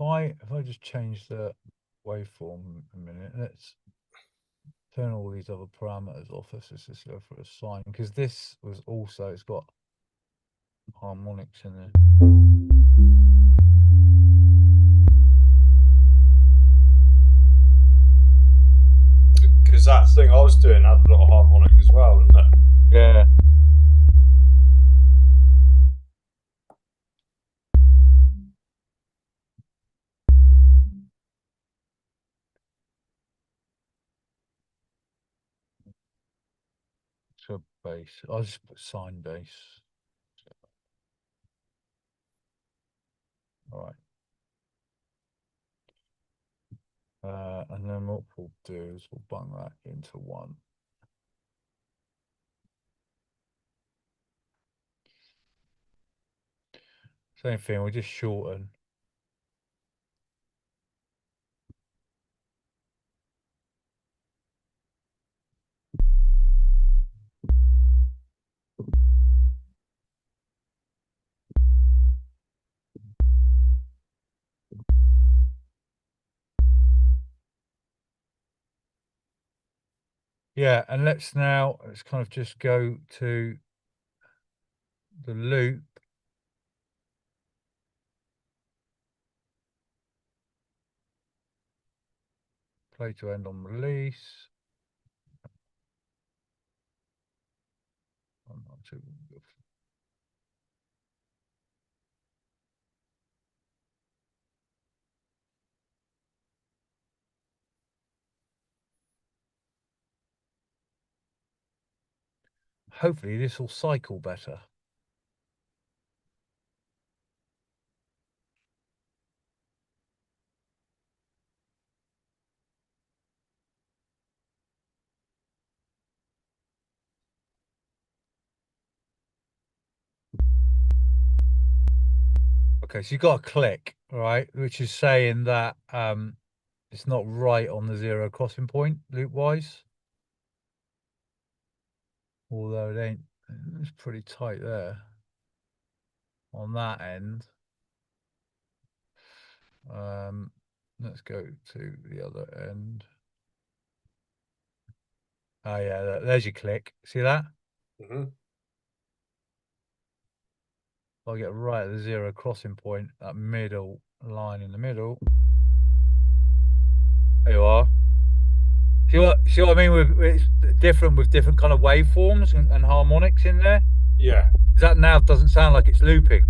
if I just change the waveform a minute, let's turn all these other parameters off. Let's just go for a sine, because this was also, it's got harmonics in there. Because that thing I was doing had a lot of harmonic as well, didn't it? Yeah. So bass. I'll just put sine bass. All right. And then what we'll do is we'll bung that into one. Same thing, we'll just shorten. Yeah, and let's kind of just go to the loop. Play to end on release. I'm not too good. Hopefully this will cycle better. Okay, so you've got a click, right, which is saying that it's not right on the zero crossing point loop wise. Although it ain't, it's pretty tight there on that end. Let's go to the other end. Oh yeah, there's your click. See that? Mm-hmm. I'll get right at the zero crossing point, that middle line in the middle. There you are. See what I mean? It's different with different kind of waveforms and harmonics in there. Yeah. That now doesn't sound like it's looping.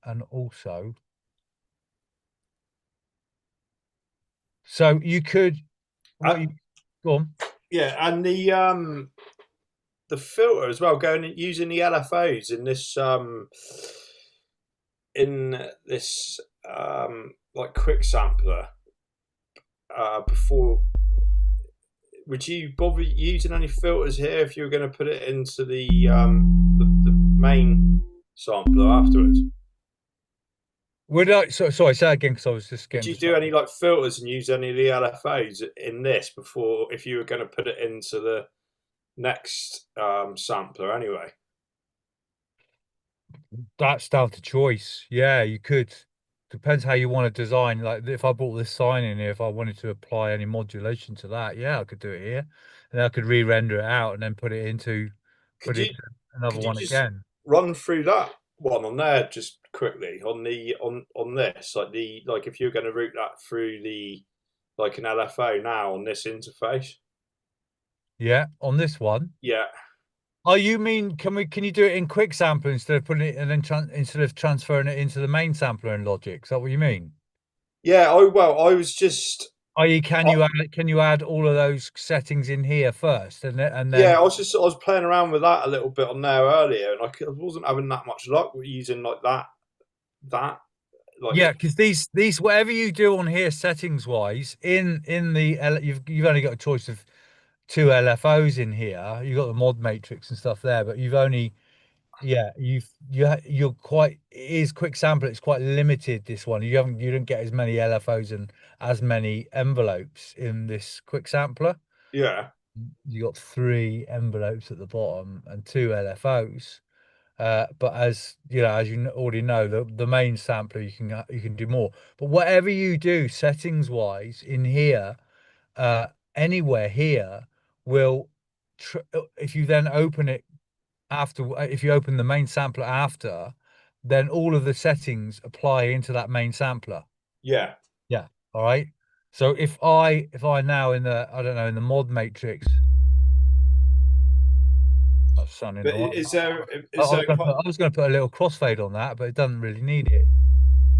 And also, so you could, go on. Yeah, and the filter as well, going and using the LFOs in this like quick sampler before. Would you bother using any filters here if you were going to put it into the main sampler afterwards? Sorry, say that again, because I was just getting. Would you do any like filters and use any of the LFOs in this before, if you were going to put it into the next sampler anyway? That's down to choice. Yeah, you could. Depends how you want to design. Like if I brought this sign in here, if I wanted to apply any modulation to that, yeah, I could do it here, and I could re-render it out and then put it into another one again. Run through that one on there just quickly on this, like if you're going to route that through the like an LFO now on this interface? Yeah, on this one. Yeah. Oh, you mean can you do it in quick sampler instead of putting it and then instead of transferring it into the main sampler in Logic? Is that what you mean? Yeah. I was just. Can you add all of those settings in here first and then? Yeah, I was playing around with that a little bit on there earlier, and I wasn't having that much luck with using like that. Like, yeah, because these whatever you do on here settings wise in the you've only got a choice of two LFOs in here. You've got the mod matrix and stuff there, but you've only you're quite, it is quick sample, it's quite limited, this one. You don't get as many LFOs and as many envelopes in this quick sampler. yeah. you got 3 envelopes at the bottom and 2 LFOs. But as you know, already know, the main sampler you can do more. But whatever you do settings wise in here, anywhere here will, if you then open it after, if you open the main sampler after, then all of the settings apply into that main sampler. Yeah. Yeah. All right. So if I now in the, I don't know, in the mod matrix, that's sounding But all right. is there I is there was going to put a little crossfade on that, but it doesn't really need it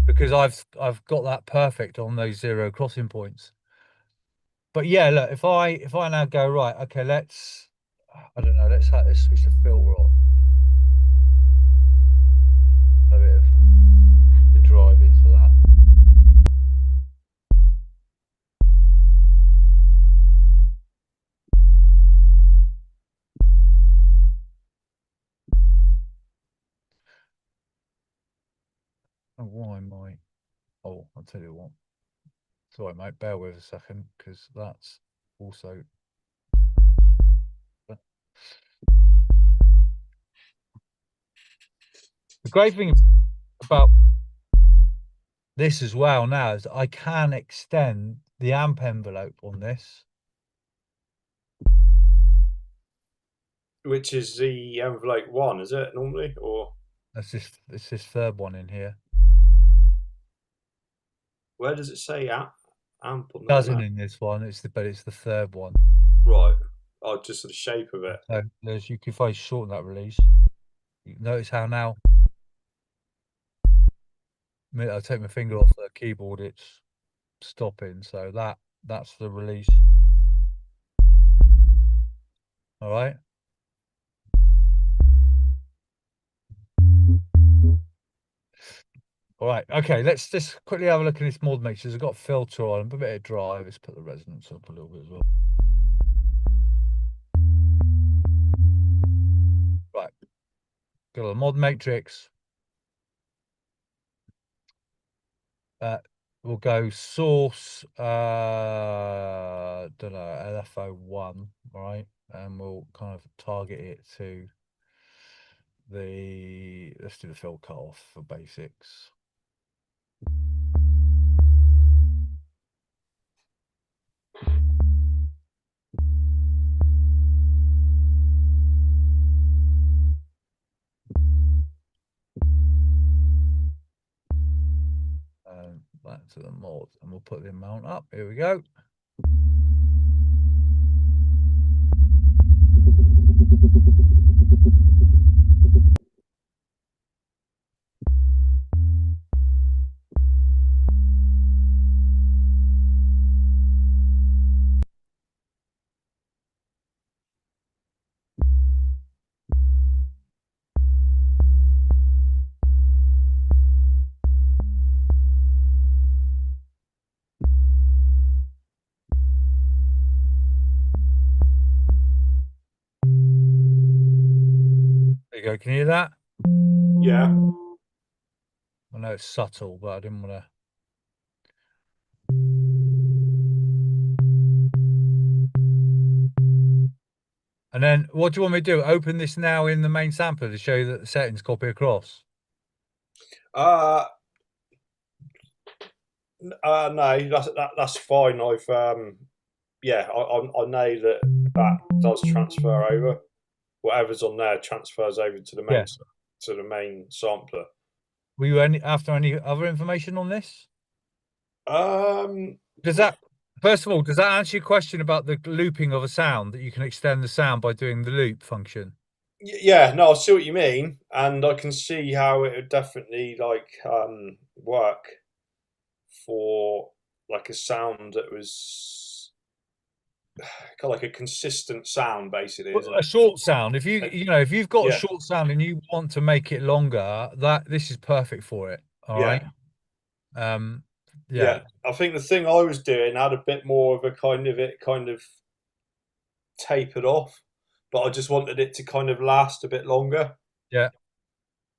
because I've got that perfect on those 0 crossing points. But yeah, look, if I now go right, okay, I don't know, let's switch the filter on. A bit of the drive into that. Oh, why am I? Oh, I'll tell you what. Sorry, mate, bear with a second because that's also. The great thing about this as well now is that I can extend the amp envelope on this. which is the envelope one, is it normally, or It's this third one in here. where does it say amp on there Doesn't now? in this one. But it's the third one. Right. Oh, just the shape of it. So there's, you can, if I shorten that release, you notice how now, the minute I take my finger off the keyboard, it's stopping. So that's the release. All right. All right. Okay. Let's just quickly have a look at this mod matrix. I've got a filter on, a bit of drive. Let's put the resonance up a little bit as well. Right. Got a mod matrix. We'll go source, don't know, LFO1, right? And we'll kind of target it to let's do the fill cutoff for basics. And back to the mod, and we'll put the amount up. Here we go. There you go. Can you hear that? Yeah. I know it's subtle, but I didn't want to. And then what do you want me to do? Open this now in the main sampler to show you that the settings copy across. Uh, no, that's fine. Yeah, I know that does transfer over. Whatever's on there transfers over to the Yeah. main sampler. Were you after any other information on this? Does that, first of all, does that answer your question about the looping of a sound, that you can extend the sound by doing the loop function? Yeah, no, I see what you mean, and I can see how it would definitely work for like a sound that was kind of like a consistent sound, basically, isn't A it? short sound. If if you've got a Yeah, short sound and you want to make it longer, this is perfect for it. All right. yeah, Um, yeah, yeah. I think the thing I was doing had a bit more of a kind of tapered off, but I just wanted it to kind of last a bit longer. yeah.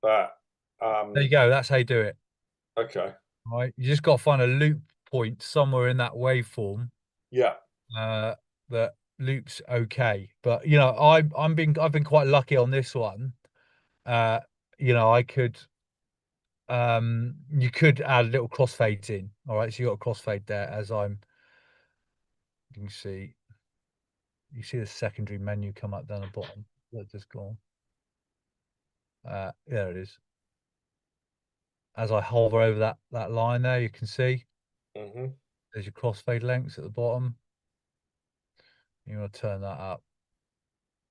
But There you go. That's how you do it. okay, All right. You just got to find a loop point somewhere in that waveform yeah, uh, that loop's okay, but I've been quite lucky on this one. Uh, I could you could add little crossfades in. All right, so you got a crossfade there you can see the secondary menu come up down the bottom. That's just gone. There it is. As I hover over that line there, you can see there's your crossfade lengths at the bottom. You want to turn that up.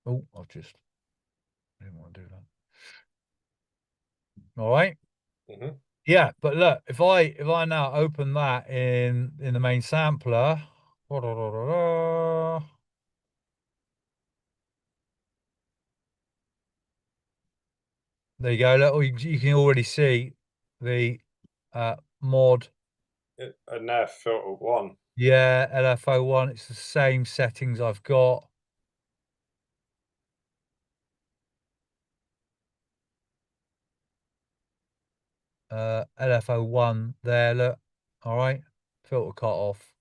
Oh, I didn't want to do that. All right. Yeah, but look, if I now open that in the main sampler, there you go. Look, you can already see the mod. And now filter one. Yeah, LFO1. It's the same settings I've got. LFO1 there, look. All right. Filter cut off.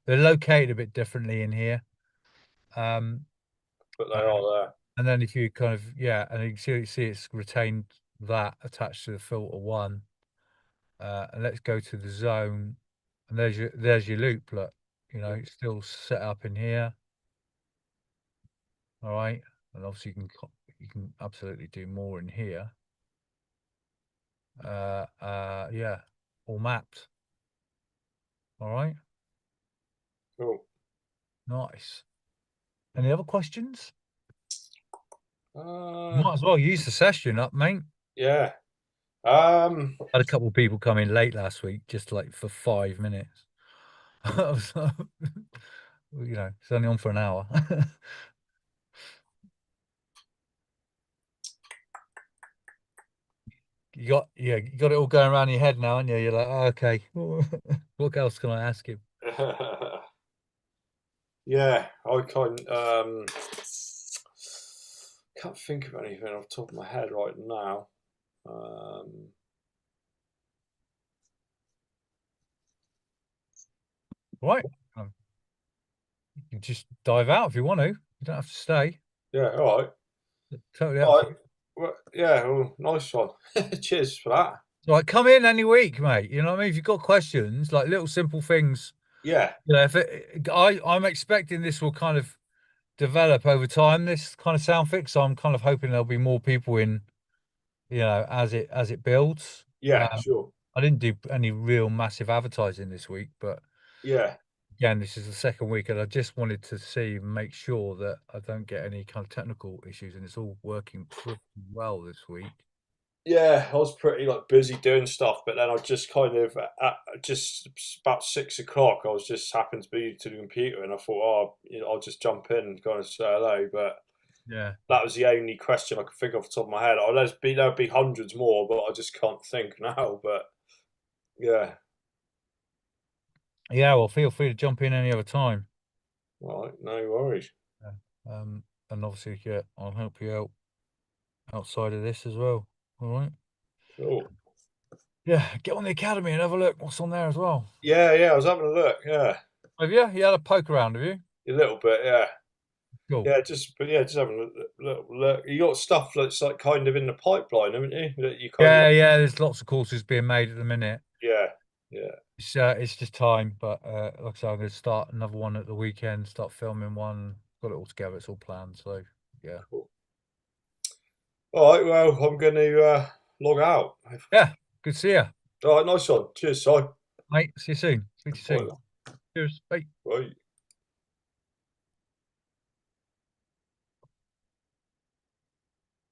They're located a bit differently in here. But they are there. And then if you kind of, and you can see it's retained that attached to the filter one. And let's go to the zone. And there's your loop, look. It's still set up in here. All right. And obviously you can absolutely do more in here. Yeah, all mapped. All right. Cool. Nice. Any other questions? Uh, Might as well use the session up, mate. yeah. Had a couple of people come in late last week, just like for 5 minutes. So, it's only on for an hour. You got it all going around your head now, and you're like, oh, okay, what else can I ask him? Yeah, I can't think of anything off the top of my head right now. Right. You can just dive out if you want to. You don't have to stay. Yeah, all right. Totally All up to right. you. Well, yeah, well, nice one. Cheers for that. Right, come in any week, mate. You know what I mean? If you've got questions, like little simple things, Yeah, I'm expecting this will kind of develop over time, this kind of sound fix. So I'm kind of hoping there'll be more people in, as it builds. yeah, sure. I didn't do any real massive advertising this week, but Yeah, again, this is the second week, and I just wanted to make sure that I don't get any kind of technical issues, and it's all working pretty well this week. yeah. I was pretty like busy doing stuff, but then I just kind of at just about 6 o'clock, I was just happened to be to the computer, and I thought, oh, I'll just jump in and kind of say hello. But Yeah. that was the only question I could think of off the top of my head. Oh, there'd be hundreds more, but I just can't think now. But yeah, Yeah, well, feel free to jump in any other time. all right, no worries. And obviously, I'll help you out outside of this as well. All right. Cool. Yeah, get on the academy and have a look what's on there as well. Yeah, I was having a look. Yeah, Have you? You had a poke around, have you? a little bit. Yeah. Cool. Yeah, just having a look. You got stuff that's like kind of in the pipeline, haven't you? That you kind of, Yeah. There's lots of courses being made at the minute. yeah. It's just time, but like I said, I'm going to start another one at the weekend. Start filming one. Got it all together. It's all planned. So yeah. Cool. All right. Well, I'm going to log out. Yeah. Good to see you, All right. Nice one. Cheers, Si. mate. See you soon. Speak to you soon. Bye. Cheers. Bye. Bye.